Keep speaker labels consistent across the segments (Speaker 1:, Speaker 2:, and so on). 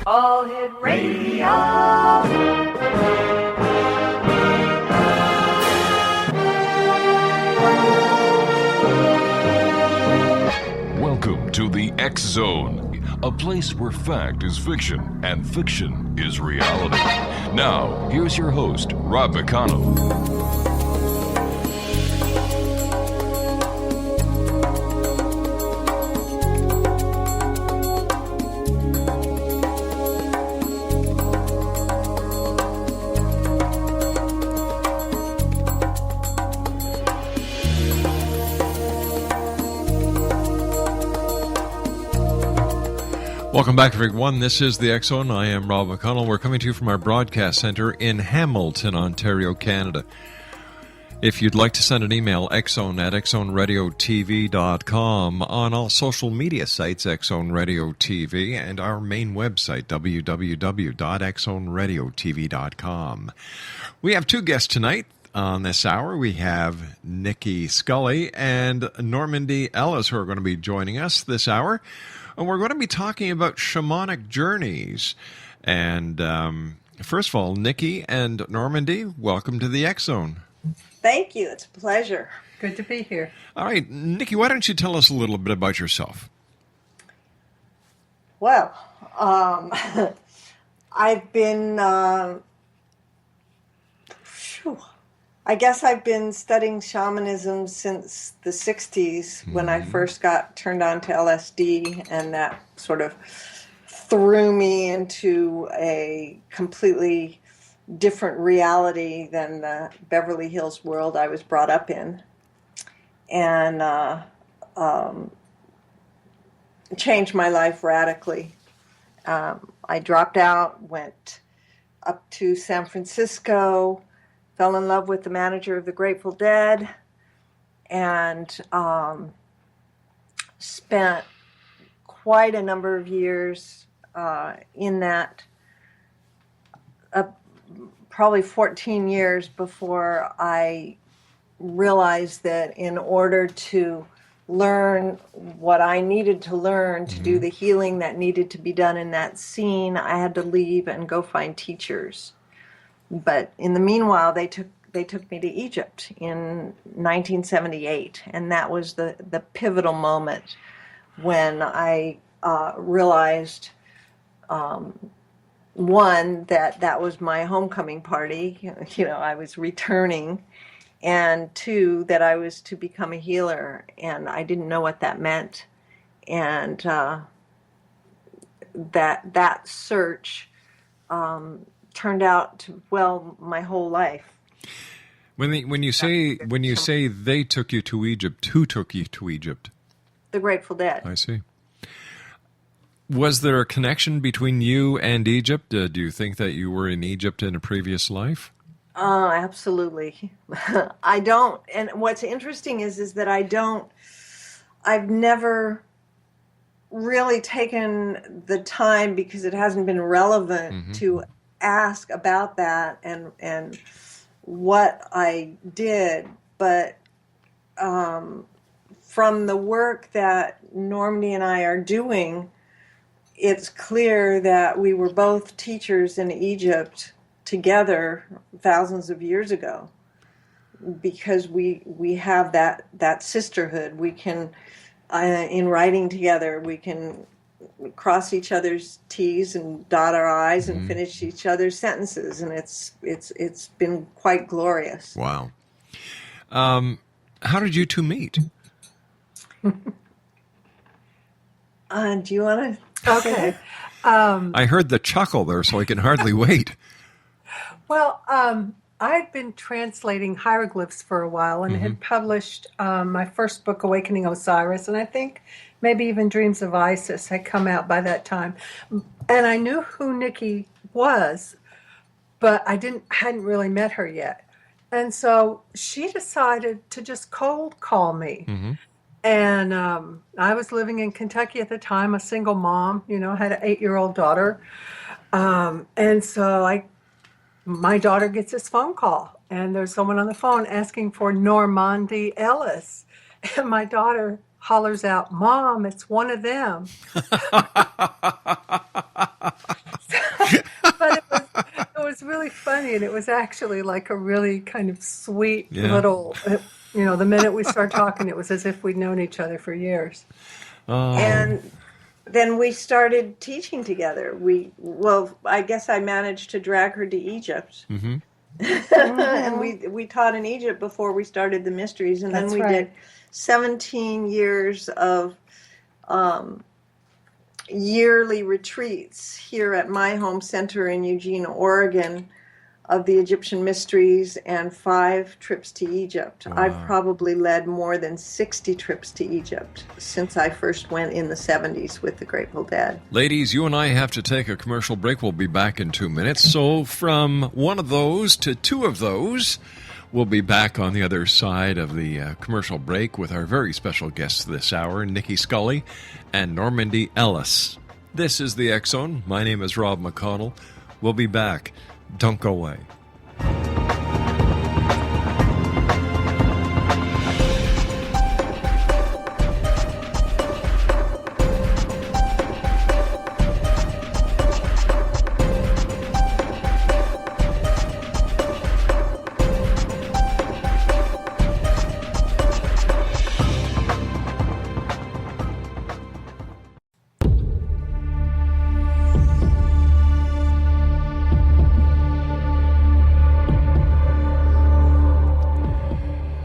Speaker 1: All Hit Radio.
Speaker 2: Welcome to the X Zone, a place where fact is fiction and fiction is reality. Now, here's your host, Rob McConnell.
Speaker 3: Welcome back, everyone. This is the X Zone. I am Rob McConnell. We're coming to you from our broadcast center in Hamilton, Ontario, Canada. If you'd like to send an email, xzone@xzoneradiotv.com, on all social media sites, X Zone Radio TV, and our main website, www.xzoneradiotv.com. We have two guests tonight. On this hour, we have Nicki Scully and Normandi Ellis, who are going to be joining us this hour. And we're going to be talking about shamanic journeys. And first of all, Nicki and Normandi, welcome to the X Zone.
Speaker 4: Thank you. It's a pleasure.
Speaker 5: Good to be here.
Speaker 3: All right, Nicki, why don't you tell us a little bit about yourself?
Speaker 4: Well, I've been, I guess I've been studying shamanism since the 60s when I first got turned on to LSD, and that sort of threw me into a completely different reality than the Beverly Hills world I was brought up in, and changed my life radically. I dropped out, went up to San Francisco, fell in love with the manager of the Grateful Dead, and spent quite a number of years in that, probably 14 years before I realized that in order to learn what I needed to learn to do the healing that needed to be done in that scene, I had to leave and go find teachers. But in the meanwhile, they took me to Egypt in 1978, and that was the pivotal moment when I realized, one, that was my homecoming party. You know, I was returning, and two, that I was to become a healer, and I didn't know what that meant, and that search turned out to, well, my whole life.
Speaker 3: When you say they took you to Egypt, who took you to Egypt?
Speaker 4: The Grateful Dead.
Speaker 3: I see. Was there a connection between you and Egypt? Do you think that you were in Egypt in a previous life?
Speaker 4: Absolutely. I don't. And what's interesting is that I've never really taken the time, because it hasn't been relevant to ask about that and what I did, but from the work that Normandi and I are doing, it's clear that we were both teachers in Egypt together thousands of years ago, because we have that sisterhood. We can, in writing together, we can cross each other's T's and dot our I's and finish each other's sentences, and it's been quite glorious.
Speaker 3: Wow. How did you two meet?
Speaker 4: Do you want to?
Speaker 5: Okay.
Speaker 3: I heard the chuckle there, so I can hardly wait.
Speaker 5: Well, I'd been translating hieroglyphs for a while and had published my first book, Awakening Osiris, and I think maybe even Dreams of Isis had come out by that time. And I knew who Nicki was, but I hadn't really met her yet. And so she decided to just cold call me. And I was living in Kentucky at the time, a single mom, had an 8-year-old daughter. And so my daughter gets this phone call, and there's someone on the phone asking for Normandi Ellis. And my daughter hollers out, "Mom, it's one of them." But it was really funny, and it was actually like a really kind of sweet little, the minute we started talking, it was as if we'd known each other for years.
Speaker 4: And then we started teaching together. I guess I managed to drag her to Egypt.
Speaker 3: Mm-hmm.
Speaker 4: And we taught in Egypt before we started the mysteries. And then we did 17 years of yearly retreats here at my home center in Eugene, Oregon, of the Egyptian mysteries, and 5 trips to Egypt.
Speaker 3: Wow.
Speaker 4: I've probably led more than 60 trips to Egypt since I first went in the 70s with the Grateful Dead.
Speaker 3: Ladies, you and I have to take a commercial break. We'll be back in 2 minutes. So from one of those to 2 of those, we'll be back on the other side of the commercial break with our very special guests this hour, Nicki Scully and Normandi Ellis. This is the X Zone. My name is Rob McConnell. We'll be back. Don't go away.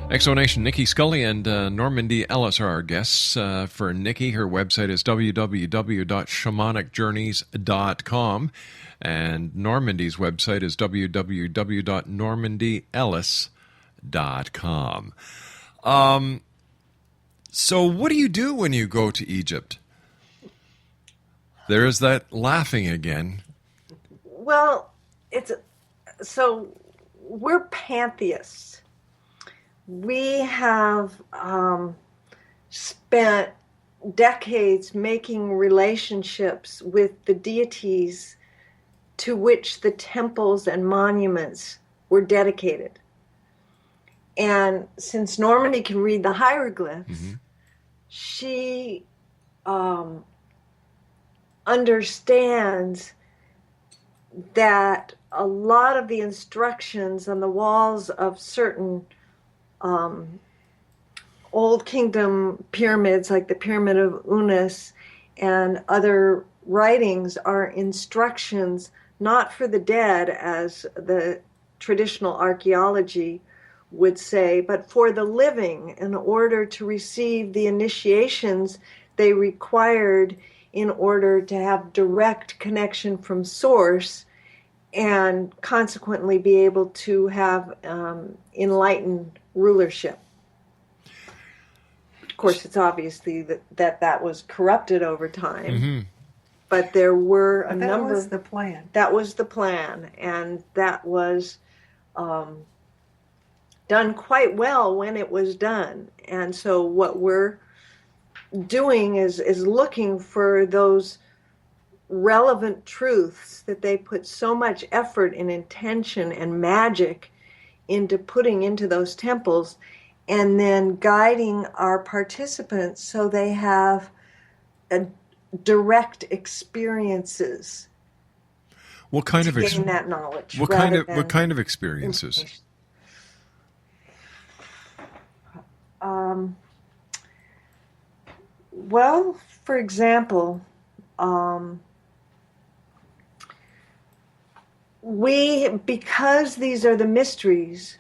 Speaker 3: Exonation, Nicki Scully and Normandi Ellis are our guests. For Nicki, her website is www.shamanicjourneys.com, and Normandy's website is www.normandyellis.com. So what do you do when you go to Egypt? There is that laughing again.
Speaker 4: Well, we're pantheists. We have spent decades making relationships with the deities to which the temples and monuments were dedicated. And since Normandi can read the hieroglyphs, she understands that a lot of the instructions on the walls of certain Old Kingdom pyramids, like the Pyramid of Unas, and other writings are instructions not for the dead, as the traditional archaeology would say, but for the living, in order to receive the initiations they required in order to have direct connection from source and consequently be able to have enlightened rulership. Of course, it's obviously that was corrupted over time, but there were a number. That was
Speaker 5: the plan.
Speaker 4: That was the plan, and that was done quite well when it was done. And so what we're doing is looking for those relevant truths that they put so much effort and intention and magic into putting into those temples, and then guiding our participants so they have direct experiences.
Speaker 3: What kind of
Speaker 4: gain that knowledge?
Speaker 3: What kind of experiences?
Speaker 4: Well, for example, because these are the mysteries,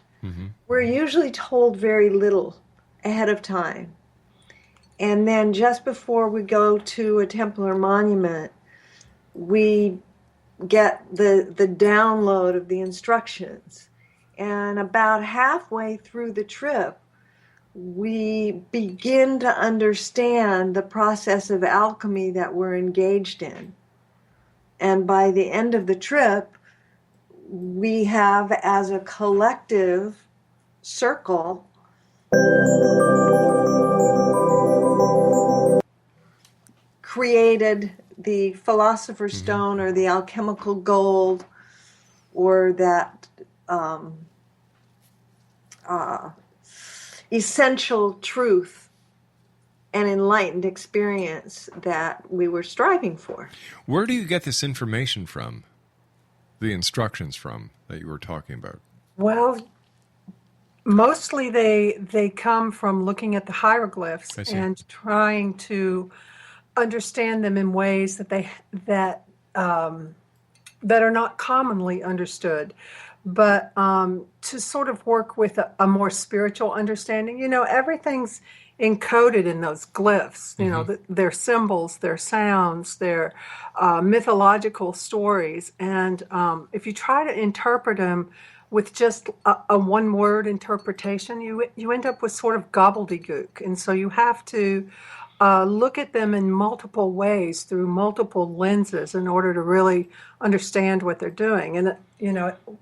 Speaker 4: we're usually told very little ahead of time. And then just before we go to a temple or monument, we get the download of the instructions. And about halfway through the trip, we begin to understand the process of alchemy that we're engaged in. And by the end of the trip, we have, as a collective circle, created the Philosopher's Stone or the alchemical gold, or that essential truth. and enlightened experience that we were striving for.
Speaker 3: Where do you get this information from? The instructions from that you were talking about?
Speaker 5: Well, mostly they come from looking at the hieroglyphs
Speaker 3: I see.
Speaker 5: and trying to understand them in ways that are not commonly understood, but to sort of work with a more spiritual understanding. Everything's encoded in those glyphs. Their symbols, their sounds, their mythological stories, and if you try to interpret them with just a one-word interpretation, you end up with sort of gobbledygook, and so you have to look at them in multiple ways through multiple lenses in order to really understand what they're doing. And,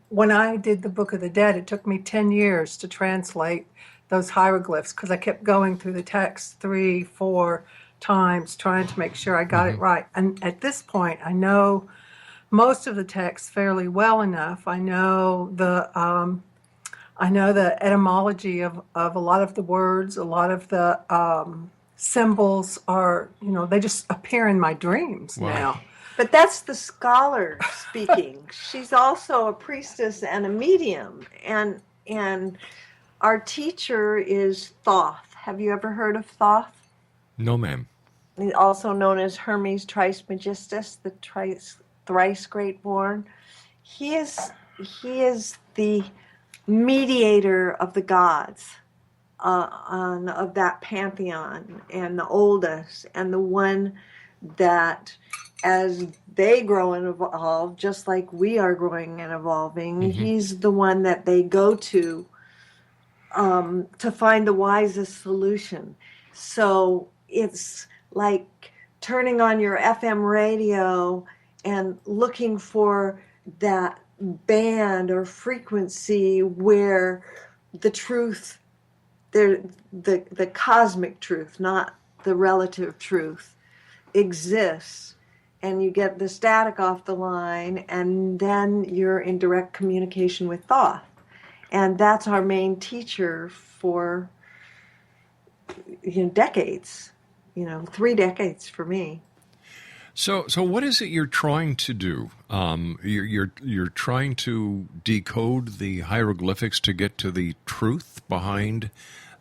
Speaker 5: when I did the Book of the Dead, it took me 10 years to translate those hieroglyphs because I kept going through the text 3-4 times trying to make sure I got it right. And at this point, I know most of the text fairly well enough. I know the etymology of a lot of the words, a lot of the symbols are, they just appear in my dreams now.
Speaker 4: But that's the scholar speaking. She's also a priestess and a medium. And our teacher is Thoth. Have you ever heard of Thoth?
Speaker 3: No, ma'am.
Speaker 4: Also known as Hermes Trismegistus, the thrice great born. He is the mediator of the gods. Of that pantheon, and the oldest, and the one that as they grow and evolve, just like we are growing and evolving, he's the one that they go to find the wisest solution. So it's like turning on your FM radio and looking for that band or frequency where the truth, the cosmic truth, not the relative truth, exists, and you get the static off the line, and then you're in direct communication with Thoth. And that's our main teacher for decades, 3 decades for me.
Speaker 3: So what is it you're trying to do? You're trying to decode the hieroglyphics to get to the truth behind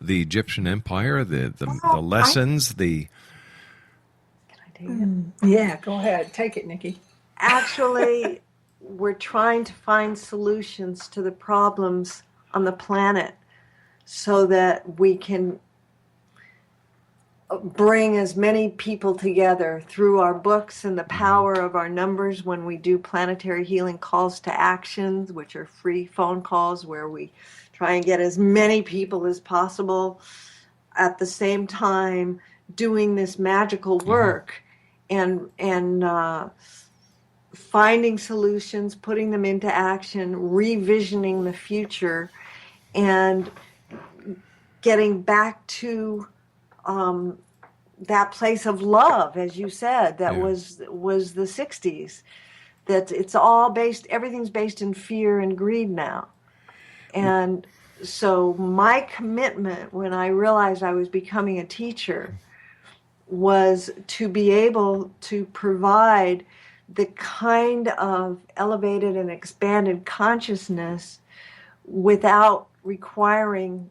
Speaker 3: the Egyptian Empire, the lessons, the...
Speaker 4: Can I take it?
Speaker 5: Yeah, go ahead. Take it, Nicki.
Speaker 4: Actually, we're trying to find solutions to the problems on the planet so that we can bring as many people together through our books and the power of our numbers when we do planetary healing calls to actions, which are free phone calls where we try and get as many people as possible at the same time doing this magical work and finding solutions, putting them into action, revisioning the future, and getting back to that place of love, as you said, that was the 60s. That it's all based, everything's based in fear and greed now. And so my commitment when I realized I was becoming a teacher was to be able to provide the kind of elevated and expanded consciousness without requiring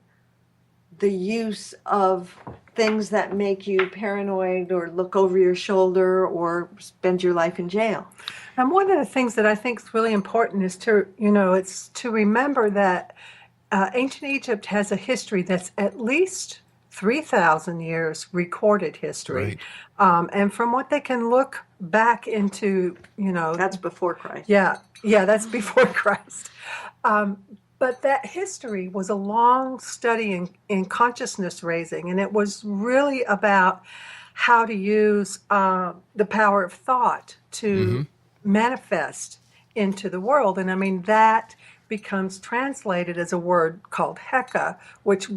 Speaker 4: the use of things that make you paranoid or look over your shoulder or spend your life in jail.
Speaker 5: And one of the things that I think is really important is to, it's to remember that ancient Egypt has a history that's at least 3,000 years recorded history.
Speaker 3: Right.
Speaker 5: And from what they can look back into,
Speaker 4: That's before Christ.
Speaker 5: Yeah, that's before Christ. But that history was a long study in consciousness raising, and it was really about how to use the power of thought to manifest into the world. And I mean, that becomes translated as a word called Heka, which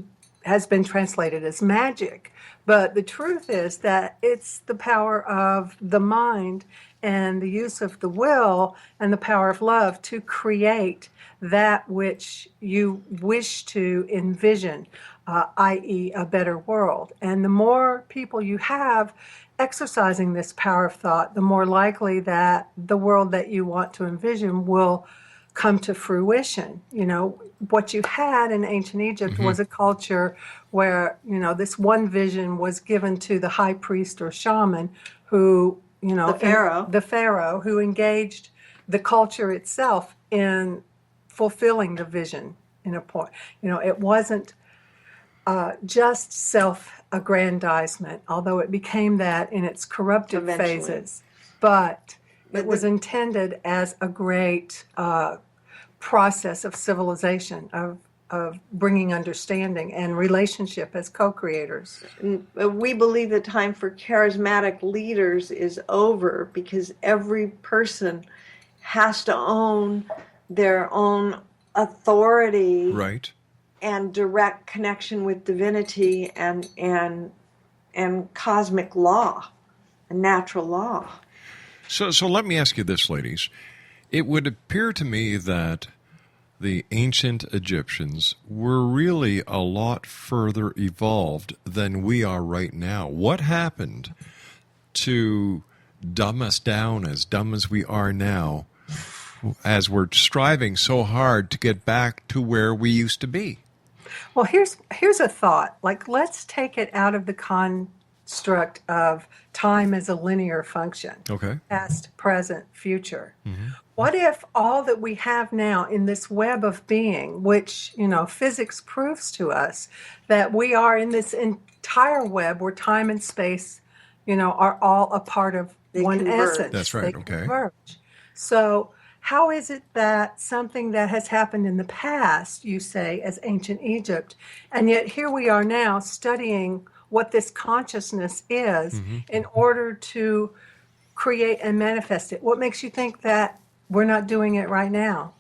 Speaker 5: has been translated as magic. But the truth is that it's the power of the mind and the use of the will and the power of love to create that which you wish to envision. i.e., a better world. And the more people you have exercising this power of thought, the more likely that the world that you want to envision will come to fruition. What you had in ancient Egypt was a culture where, this one vision was given to the high priest or shaman who, the pharaoh who engaged the culture itself in fulfilling the vision in a point. It wasn't just self-aggrandizement, although it became that in its corruptive phases. But it was intended as a great process of civilization, of bringing understanding and relationship as co-creators.
Speaker 4: We believe the time for charismatic leaders is over because every person has to own their own authority,
Speaker 3: Right.
Speaker 4: and direct connection with divinity and cosmic law and natural law.
Speaker 3: So let me ask you this, ladies. It would appear to me that the ancient Egyptians were really a lot further evolved than we are right now. What happened to dumb us down as dumb as we are now, as we're striving so hard to get back to where we used to be?
Speaker 5: Well, here's a thought. Let's take it out of the construct of time as a linear function.
Speaker 3: Okay.
Speaker 5: Past, present, future. What if all that we have now in this web of being, which, physics proves to us that we are in this entire web where time and space, are all a part of one
Speaker 4: converge.
Speaker 5: essence.
Speaker 3: That's right,
Speaker 5: They
Speaker 3: okay.
Speaker 5: converge. So how is it that something that has happened in the past, you say, as ancient Egypt, and yet here we are now studying what this consciousness is in order to create and manifest it? What makes you think that we're not doing it right now?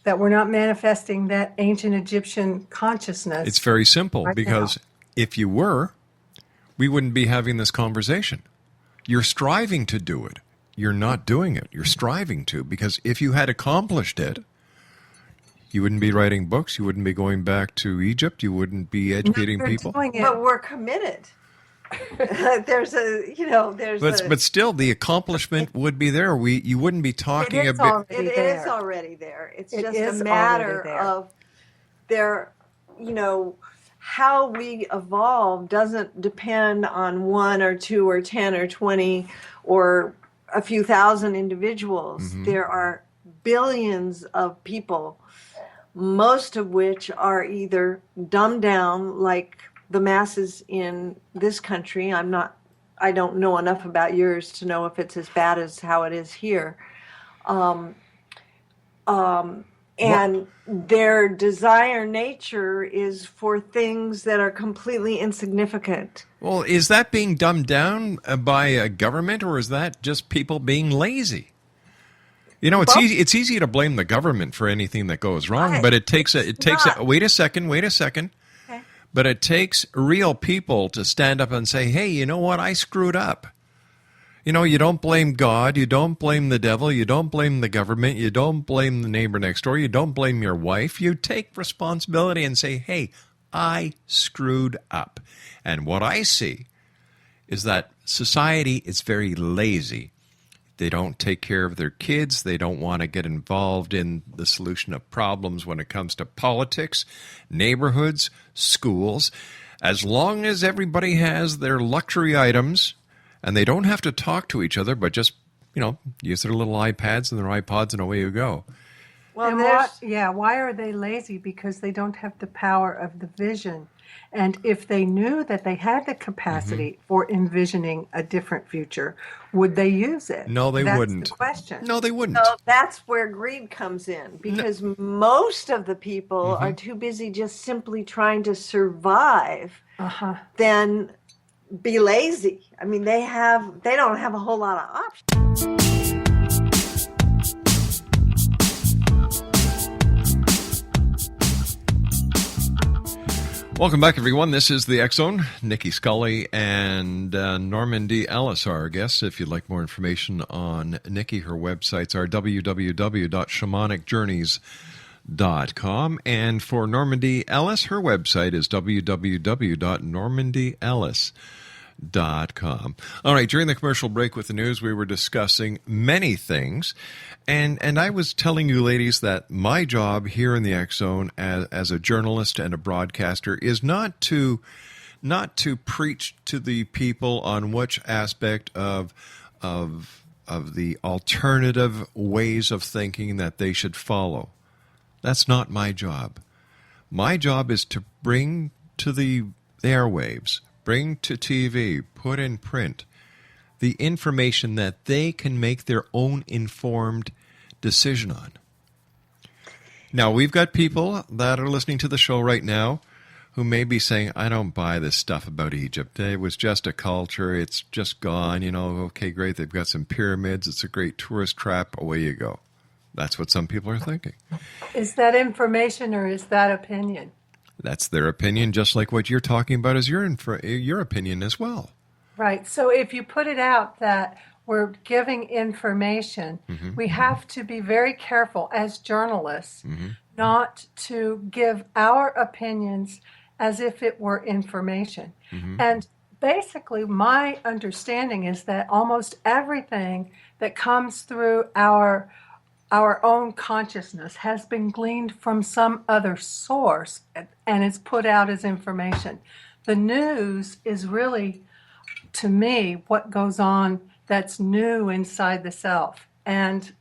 Speaker 5: That we're not manifesting that ancient Egyptian consciousness?
Speaker 3: It's very simple,
Speaker 5: right
Speaker 3: because if you were, we wouldn't be having this conversation. You're striving to do it. You're not doing it. You're striving to, because if you had accomplished it, you wouldn't be writing books. You wouldn't be going back to Egypt. You wouldn't be educating
Speaker 5: We're
Speaker 3: people.
Speaker 5: doing it.
Speaker 4: But we're committed.
Speaker 3: But still, the accomplishment would be there. You wouldn't be talking
Speaker 5: It is
Speaker 3: about.
Speaker 4: It is already there. It's
Speaker 5: It
Speaker 4: just
Speaker 5: is
Speaker 4: a matter
Speaker 5: already there.
Speaker 4: of how we evolve doesn't depend on 1 or 2 or 10 or 20 or a few thousand individuals. There are billions of people, most of which are either dumbed down like the masses in this country. I don't know enough about yours to know if it's as bad as how it is here. And their desire nature is for things that are completely insignificant.
Speaker 3: Well, is that being dumbed down by a government, or is that just people being lazy? It's easy. It's easy to blame the government for anything that goes wrong, but it takes wait a second.
Speaker 4: Okay.
Speaker 3: But it takes real people to stand up and say, "Hey, you know what? I screwed up." You don't blame God, you don't blame the devil, you don't blame the government, you don't blame the neighbor next door, you don't blame your wife. You take responsibility and say, "Hey, I screwed up." And what I see is that society is very lazy. They don't take care of their kids. They don't want to get involved in the solution of problems when it comes to politics, neighborhoods, schools. As long as everybody has their luxury items and they don't have to talk to each other, but just, use their little iPads and their iPods and away you go.
Speaker 4: Well,
Speaker 5: why are they lazy? Because they don't have the power of the vision. And if they knew that they had the capacity for envisioning a different future, would they use it?
Speaker 3: No, they wouldn't.
Speaker 5: That's the question.
Speaker 3: No, they wouldn't.
Speaker 4: So that's where greed comes in, because most of the people are too busy just simply trying to survive than be lazy. I mean, they don't have a whole lot of options.
Speaker 3: Welcome back, everyone. This is the X Zone. Nicki, Scully, and Normandi, Ellis are our guests. If you'd like more information on Nicki, her websites are www.shamanicjourneys.com. And for Normandi Ellis, her website is www.normandyellis.com. All right, during the commercial break with the news, we were discussing many things. And I was telling you ladies that my job here in the X Zone as a journalist and a broadcaster is not to preach to the people on which aspect of the alternative ways of thinking that they should follow. That's not my job. My job is to bring to the airwaves, bring to TV, put in print, the information that they can make their own informed decision on. Now, we've got people that are listening to the show right now who may be saying, I don't buy this stuff about Egypt. It was just a culture. It's just gone. Okay, great. They've got some pyramids. It's a great tourist trap. Away you go. That's what some people are thinking.
Speaker 5: Is that information or is that opinion?
Speaker 3: That's their opinion, just like what you're talking about is your opinion as well.
Speaker 5: Right. So if you put it out that we're giving information, we have to be very careful as journalists not to give our opinions as if it were information. And basically, my understanding is that almost everything that comes through our own consciousness has been gleaned from some other source and is put out as information. The news is really, to me, what goes on that's new inside the self. And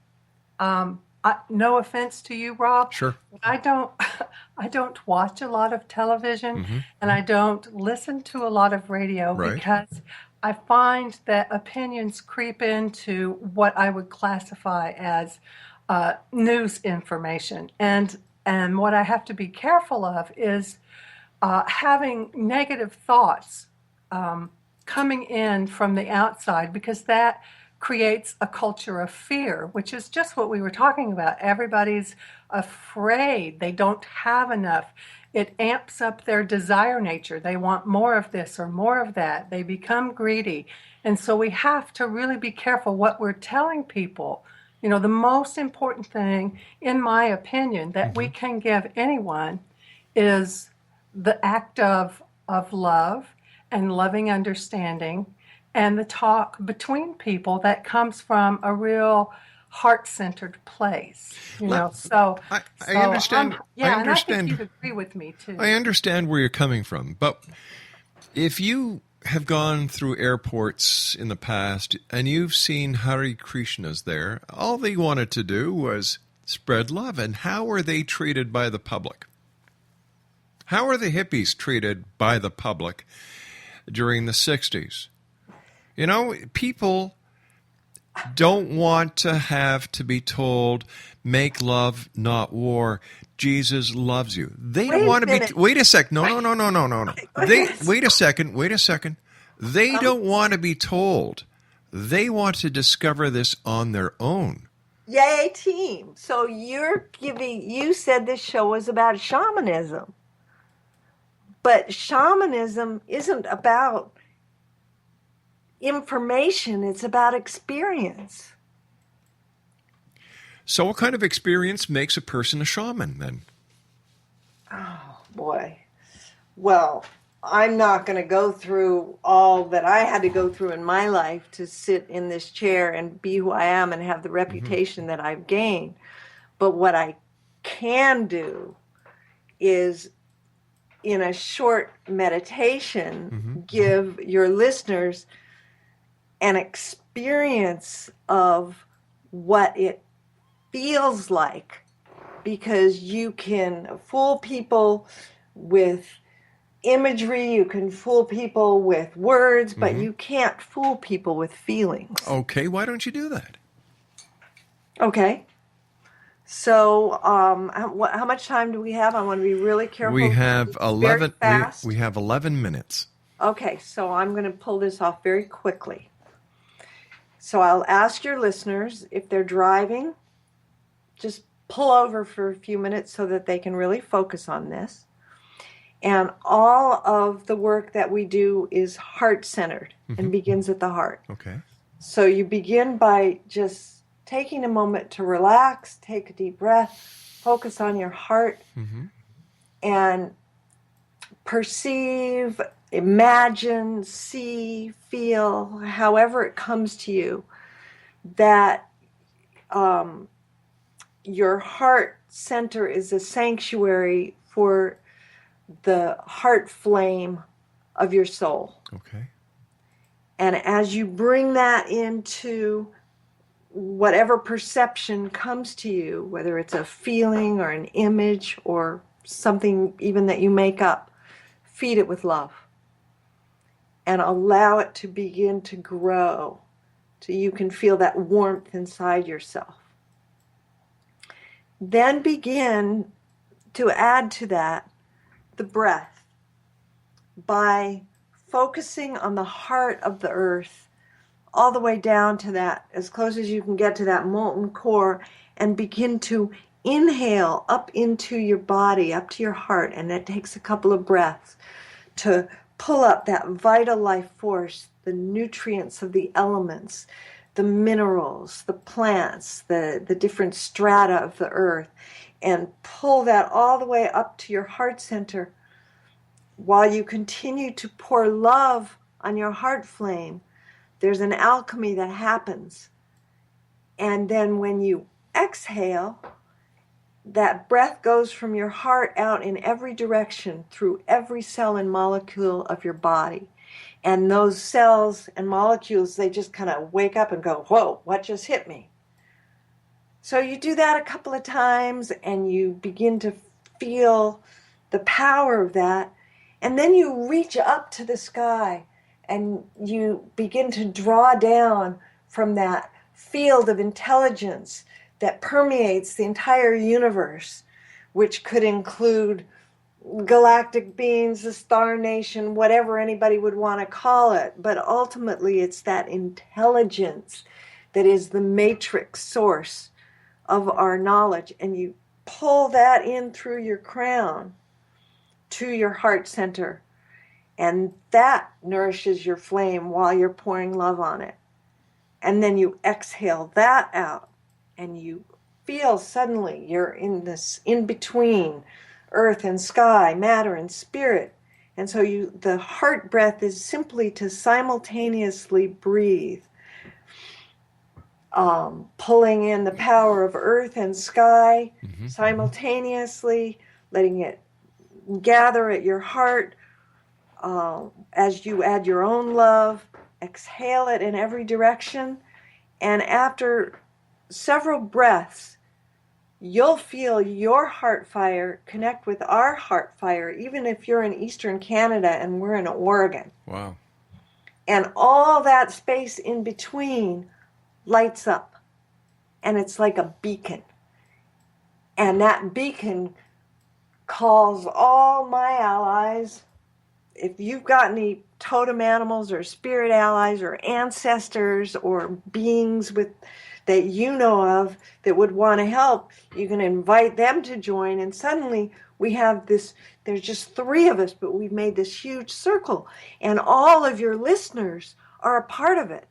Speaker 5: no offense to you, Rob.
Speaker 3: Sure.
Speaker 5: I don't watch a lot of television and I don't listen to a lot of radio because I find that opinions creep into what I would classify as news information. And what I have to be careful of is having negative thoughts coming in from the outside, because that creates a culture of fear, which is just what we were talking about. Everybody's afraid. They don't have enough. It amps up their desire nature. They want more of this or more of that. They become greedy. And so we have to really be careful what we're telling people. The most important thing, in my opinion, that we can give anyone is the act of love and loving understanding and the talk between people that comes from a real heart-centered place.
Speaker 3: I understand.
Speaker 5: And I
Speaker 3: understand.
Speaker 5: think you'd agree with me too.
Speaker 3: I understand where you're coming from, but if you have gone through airports in the past and you've seen Hare Krishnas there, all they wanted to do was spread love. And how are they treated by the public? How are the hippies treated by the public during the 60s? People don't want to have to be told, make love, not war. Jesus loves you. They don't want to be. Wait a second. No. Wait a second. They don't want to be told. They want to discover this on their own.
Speaker 4: Yay, team. So you said this show was about shamanism. But shamanism isn't about information. It's about experience.
Speaker 3: So what kind of experience makes a person a shaman then?
Speaker 4: Oh, boy. Well, I'm not going to go through all that I had to go through in my life to sit in this chair and be who I am and have the reputation that I've gained. But what I can do is, in a short meditation, give your listeners an experience of what it feels like, because you can fool people with imagery, you can fool people with words, but you can't fool people with feelings.
Speaker 3: Okay, why don't you do that?
Speaker 4: Okay. So, how much time do we have? I want to be really careful.
Speaker 3: We have 11.
Speaker 4: Fast.
Speaker 3: We have 11 minutes.
Speaker 4: Okay, so I'm going to pull this off very quickly. So I'll ask your listeners, if they're driving, just pull over for a few minutes so that they can really focus on this. And all of the work that we do is heart-centered and begins at the heart.
Speaker 3: Okay.
Speaker 4: So you begin by just taking a moment to relax, take a deep breath, focus on your heart and perceive, imagine, see, feel, however it comes to you, that your heart center is a sanctuary for the heart flame of your soul.
Speaker 3: Okay.
Speaker 4: And as you bring that into whatever perception comes to you, whether it's a feeling or an image or something even that you make up, feed it with love and allow it to begin to grow so you can feel that warmth inside yourself. Then begin to add to that the breath by focusing on the heart of the earth all the way down to that, as close as you can get to that molten core, and begin to inhale up into your body, up to your heart. And it takes a couple of breaths to pull up that vital life force, the nutrients of the elements, the minerals, the plants, the different strata of the earth, and pull that all the way up to your heart center while you continue to pour love on your heart flame. There's an alchemy that happens. And then when you exhale, that breath goes from your heart out in every direction through every cell and molecule of your body. And those cells and molecules, they just kind of wake up and go, whoa, what just hit me? So you do that a couple of times and you begin to feel the power of that. And then you reach up to the sky and you begin to draw down from that field of intelligence that permeates the entire universe, which could include galactic beings, the star nation, whatever anybody would want to call it. But ultimately, it's that intelligence that is the matrix source of our knowledge. And you pull that in through your crown to your heart center. And that nourishes your flame while you're pouring love on it. And then you exhale that out and you feel suddenly you're in this in-between earth and sky, matter and spirit. And so the heart breath is simply to simultaneously breathe, pulling in the power of earth and sky simultaneously, letting it gather at your heart. As you add your own love, exhale it in every direction. And after several breaths, you'll feel your heart fire connect with our heart fire, even if you're in Eastern Canada and we're in Oregon.
Speaker 3: Wow.
Speaker 4: And all that space in between lights up. And it's like a beacon. And that beacon calls all my allies. If you've got any totem animals or spirit allies or ancestors or beings that you know of that would want to help, you can invite them to join. And suddenly we have this, there's just 3 of us, but we've made this huge circle. And all of your listeners are a part of it.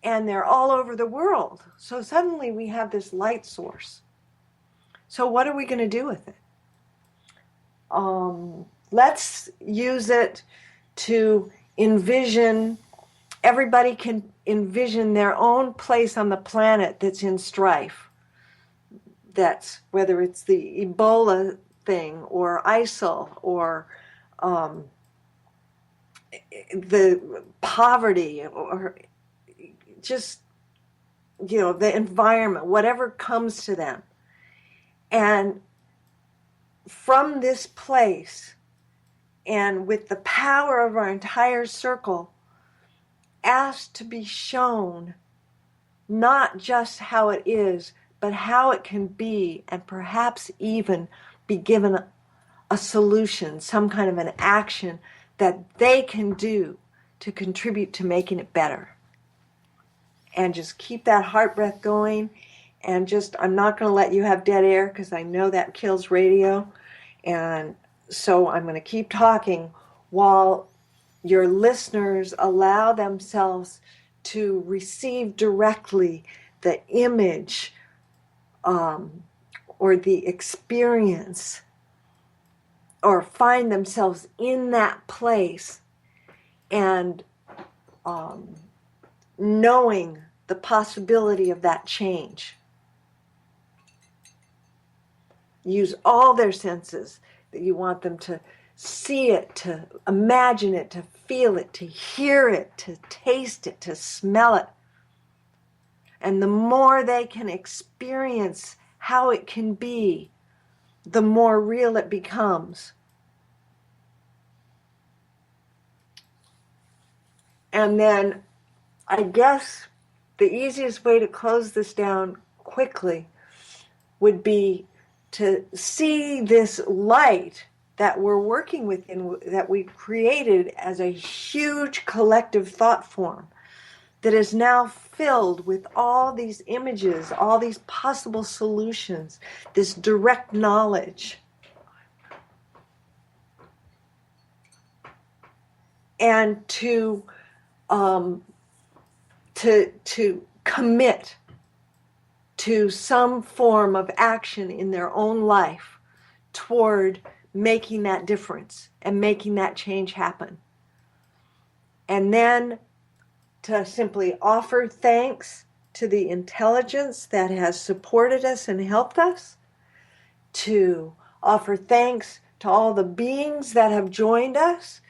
Speaker 4: And they're all over the world. So suddenly we have this light source. So what are we going to do with it? Let's use it to envision, everybody can envision their own place on the planet that's in strife. That's whether it's the Ebola thing or ISIL or the poverty or just, the environment, whatever comes to them. And from this place, and with the power of our entire circle, asked to be shown not just how it is, but how it can be, and perhaps even be given a solution, some kind of an action that they can do to contribute to making it better. And just keep that heart breath going. And I'm not going to let you have dead air because I know that kills radio. And so I'm going to keep talking while your listeners allow themselves to receive directly the image or the experience, or find themselves in that place and knowing the possibility of that change. Use all their senses that you want them to see it, to imagine it, to feel it, to hear it, to taste it, to smell it. And the more they can experience how it can be, the more real it becomes. And then I guess the easiest way to close this down quickly would be to see this light that we're working within, that we created as a huge collective thought form that is now filled with all these images, all these possible solutions, this direct knowledge. And to commit to some form of action in their own life toward making that difference and making that change happen. And then to simply offer thanks to the intelligence that has supported us and helped us, to offer thanks to all the beings that have joined us,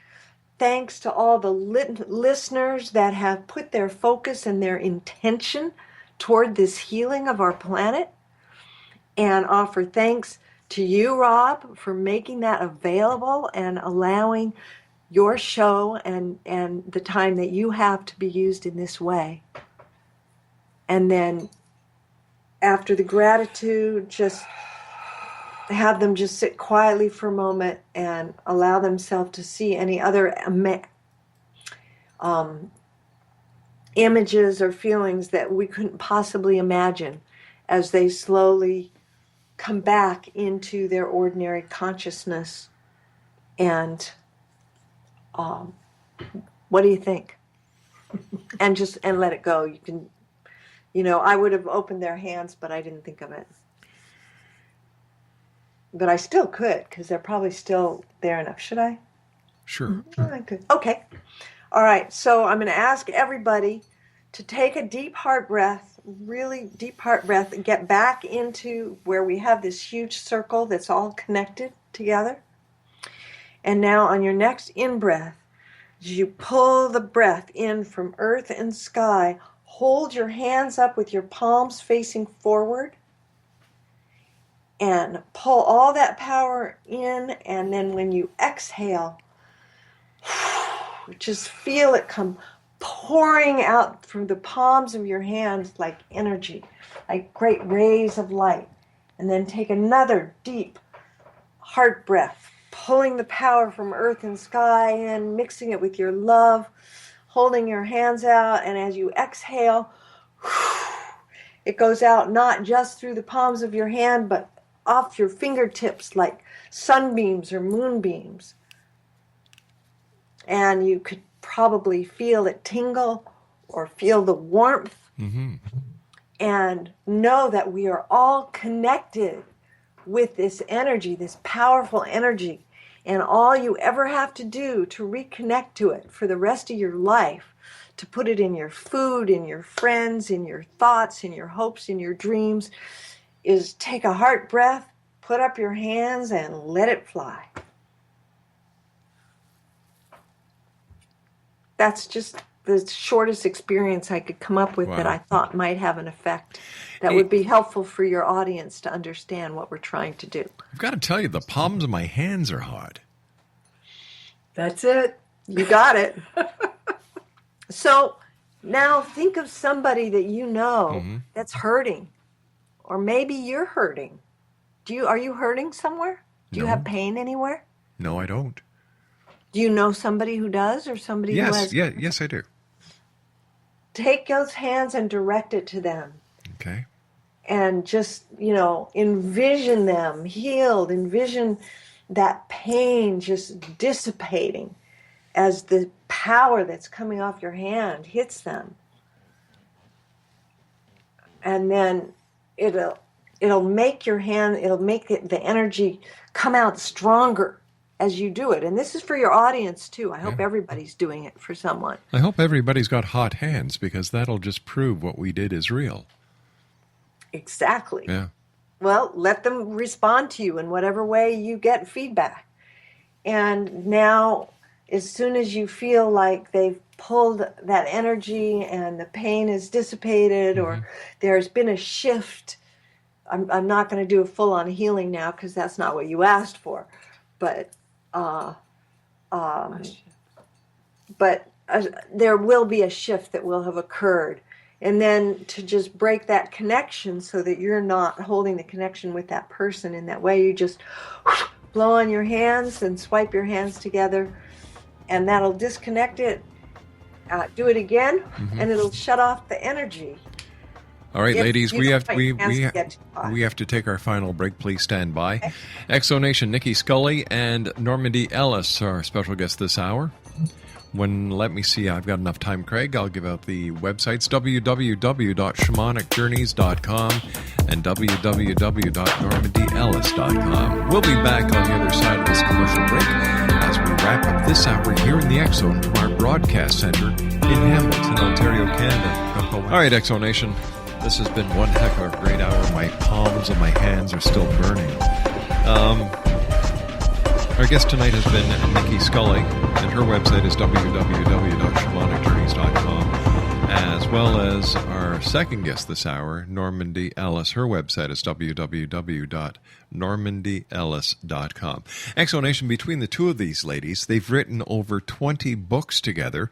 Speaker 4: thanks to all the listeners that have put their focus and their intention toward this healing of our planet, and offer thanks to you, Rob, for making that available and allowing your show and the time that you have to be used in this way. And then after the gratitude, just have them just sit quietly for a moment and allow themselves to see any other images or feelings that we couldn't possibly imagine as they slowly come back into their ordinary consciousness. And what do you think? And let it go. You can, I would have opened their hands, but I didn't think of it. But I still could, because they're probably still there enough. Should I?
Speaker 3: Sure.
Speaker 4: I could. Okay. All right. So I'm going to ask everybody to take a deep heart breath, really deep heart breath, and get back into where we have this huge circle that's all connected together. And now on your next in-breath, you pull the breath in from earth and sky. Hold your hands up with your palms facing forward. And pull all that power in, and then when you exhale, just feel it come pouring out from the palms of your hands like energy, like great rays of light. And then take another deep heart breath, pulling the power from earth and sky in, mixing it with your love, holding your hands out, and as you exhale, it goes out not just through the palms of your hand, but off your fingertips like sunbeams or moonbeams. And you could probably feel it tingle or feel the warmth.
Speaker 3: Mm-hmm.
Speaker 4: And know that we are all connected with this energy, this powerful energy. And all you ever have to do to reconnect to it for the rest of your life, to put it in your food, in your friends, in your thoughts, in your hopes, in your dreams, is take a heart breath, put up your hands, and let it fly. That's just the shortest experience I could come up with.
Speaker 3: Wow.
Speaker 4: That I thought might have an effect that would be helpful for your audience to understand what we're trying to do.
Speaker 3: I've got to tell you, the palms of my hands are hot.
Speaker 5: That's it.
Speaker 4: You got it. So now think of somebody that you know that's hurting. Or maybe you're hurting. Are you hurting somewhere? Do you
Speaker 3: No.
Speaker 4: have pain anywhere?
Speaker 3: No, I don't.
Speaker 4: Do you know somebody who does, or somebody who has?
Speaker 3: Yes, I do.
Speaker 4: Take those hands and direct it to them.
Speaker 3: Okay.
Speaker 4: And just, envision them healed. Envision that pain just dissipating as the power that's coming off your hand hits them. And then it'll it'll make your hand, it'll make the energy come out stronger as you do it. And this is for your audience too. I hope everybody's doing it for someone.
Speaker 3: I hope everybody's got hot hands, because that'll just prove what we did is real.
Speaker 4: Exactly.
Speaker 3: Yeah.
Speaker 4: Well, let them respond to you in whatever way you get feedback. And now, as soon as you feel like they've pulled that energy and the pain is dissipated, or there's been a shift, I'm not going to do a full-on healing now because that's not what you asked for, but there will be a shift that will have occurred. And then to just break that connection so that you're not holding the connection with that person in that way, you just blow on your hands and swipe your hands together, and that'll disconnect it. Do it again, and it'll shut off the energy.
Speaker 3: All right, ladies, we have to take our final break. Please stand by. Okay. Exonation, Nicki Scully and Normandi Ellis are our special guests this hour. Let me see, I've got enough time, Craig. I'll give out the websites, www.shamanicjourneys.com and www.normandyellis.com. We'll be back on the other side of this commercial break as we wrap up this hour here in the X Zone from our broadcast center in Hamilton, Ontario, Canada. All right, Exonation, this has been one heck of a great hour. My palms and my hands are still burning. Our guest tonight has been Nicki Scully, and her website is www.shamanicjourneys.com, as well as our second guest this hour, Normandi Ellis. Her website is www.normandyellis.com. Exonation, between the two of these ladies, they've written over 20 books together.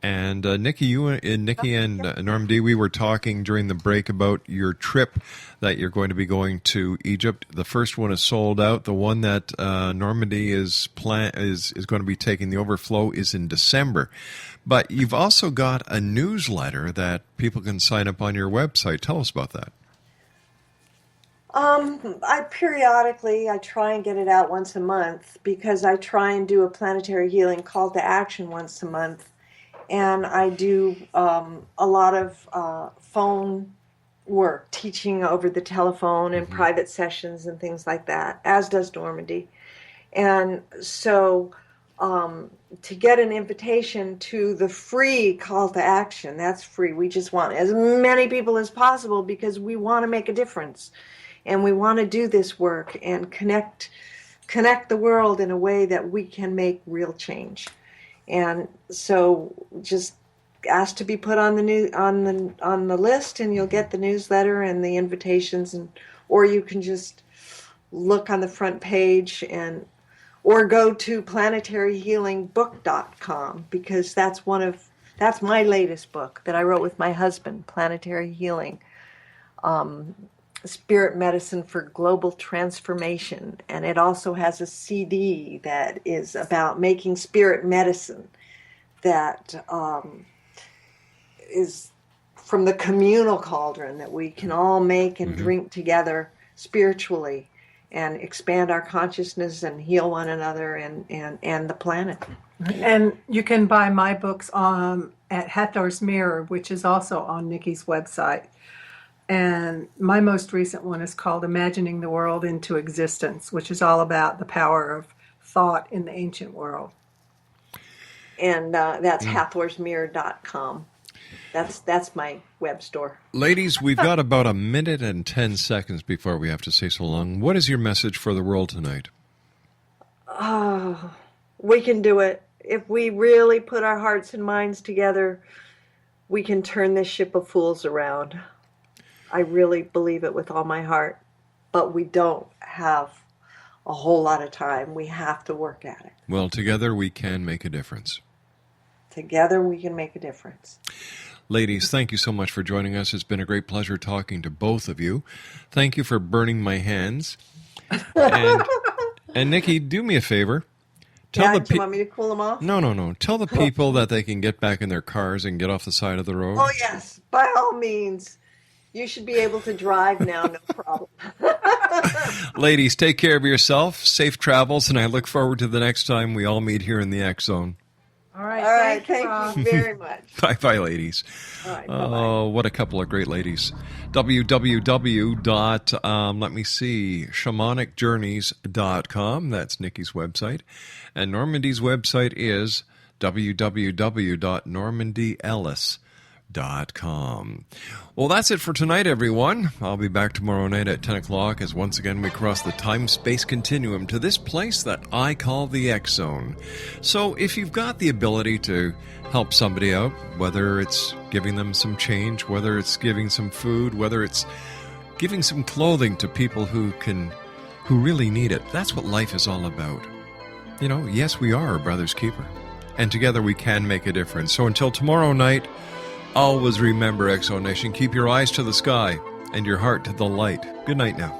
Speaker 3: And Nicki and Normandi, we were talking during the break about your trip that you're going to be going to Egypt. The first one is sold out. The one that Normandi is going to be taking, the overflow, is in December. But you've also got a newsletter that people can sign up on your website. Tell us about that.
Speaker 4: I periodically try and get it out once a month, because I try and do a planetary healing call to action once a month. And I do a lot of phone work, teaching over the telephone and private sessions and things like that, as does Normandi. And so to get an invitation to the free call to action, that's free. We just want as many people as possible, because we want to make a difference. And we want to do this work and connect the world in a way that we can make real change. And so just ask to be put on the list, and you'll get the newsletter and the invitations, or you can just look on the front page or go to planetaryhealingbook.com, because that's my latest book that I wrote with my husband, Planetary Healing. Spirit Medicine for Global Transformation, and it also has a CD that is about making spirit medicine that is from the communal cauldron that we can all make and drink together spiritually, and expand our consciousness and heal one another and the planet.
Speaker 5: And you can buy my books at Hathor's Mirror, which is also on Nicki's website. And my most recent one is called Imagining the World into Existence, which is all about the power of thought in the ancient world.
Speaker 4: And that's hathorsmirror.com. That's my web store.
Speaker 3: Ladies, we've got about a minute and 10 seconds before we have to say so long. What is your message for the world tonight?
Speaker 4: Oh, we can do it. If we really put our hearts and minds together, we can turn this ship of fools around. I really believe it with all my heart, but we don't have a whole lot of time. We have to work at it.
Speaker 3: Well, together we can make a difference.
Speaker 4: Together we can make a difference.
Speaker 3: Ladies, thank you so much for joining us. It's been a great pleasure talking to both of you. Thank you for burning my hands. And Nicki, do me a favor.
Speaker 4: Do you want me to cool them off?
Speaker 3: No. Tell the people that they can get back in their cars and get off the side of the road.
Speaker 4: Oh, yes. By all means. You should be able to drive now, no problem.
Speaker 3: Ladies, take care of yourself. Safe travels, and I look forward to the next time we all meet here in the X Zone.
Speaker 5: All right.
Speaker 4: All right.
Speaker 5: Thank you,
Speaker 4: Thank
Speaker 5: Rob.
Speaker 4: you very much.
Speaker 3: Bye-bye, ladies.
Speaker 4: All right. Bye-bye.
Speaker 3: Oh, what a couple of great ladies. www.shamanicjourneys.com. That's Nicki's website. And Normandy's website is www.normandyellis.com. Well, that's it for tonight, everyone. I'll be back tomorrow night at 10 o'clock as once again we cross the time-space continuum to this place that I call the X Zone. So if you've got the ability to help somebody out, whether it's giving them some change, whether it's giving some food, whether it's giving some clothing to people who really need it, that's what life is all about. You know, yes, we are a brother's keeper. And together we can make a difference. So until tomorrow night, always remember, Exo Nation, keep your eyes to the sky and your heart to the light. Good night now.